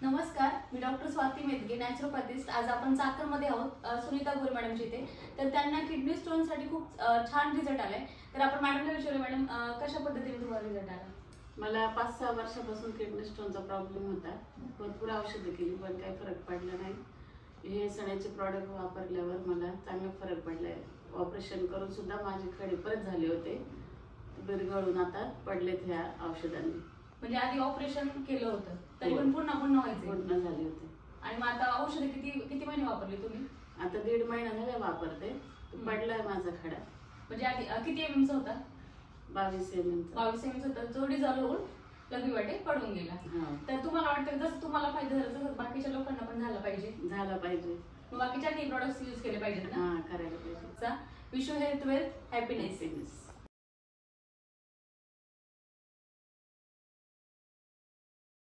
नमस्कार, मी डॉक्टर स्वाती मेदगे, नॅचरोपॅथिस्ट. आज आपण चाकणमध्ये आहोत सुनीता गोरे मॅडमच्या इथे. तर त्यांना किडनी स्टोनसाठी खूप छान रिझल्ट आलाय. तर आपण मॅडमला विचारूया, मॅडम कशा पद्धतीने तुम्हाला रिझल्ट आला? मला 5-6 वर्षापासून किडनी स्टोनचा प्रॉब्लेम होता. भरपूर औषधं केली पण काही फरक पडला नाही. हे सण्याचे प्रॉडक्ट वापरल्यावर मला चांगला फरक पडलाय. ऑपरेशन करून सुद्धा माझे खडे परत झाले होते, बिरगळून आता पडलेत ह्या औषधांनी. म्हणजे आधी ऑपरेशन केलं होतं तरी पण पुन्हा व्हायचं? पूर्ण झाले होते. आणि मग आता औषधं किती महिने वापरली तुम्ही? आता 1.5 महिना झाला वापरते. पडलाय माझा खडा. म्हणजे आधी किती एमएम चा होता? 22 एमएम. 22 एमएम होता, जो डिझॉल्व्ह होऊन लघवी वाटे पडून गेला. तर तुम्हाला वाटतं जसं तुम्हाला फायदा झाला तसं बाकीच्या लोकांना पण झाला पाहिजे? मग बाकीच्या काही प्रोडक्ट्स यूज केले पाहिजेत ना? करायला पाहिजे. Wish you health, wealth, happiness.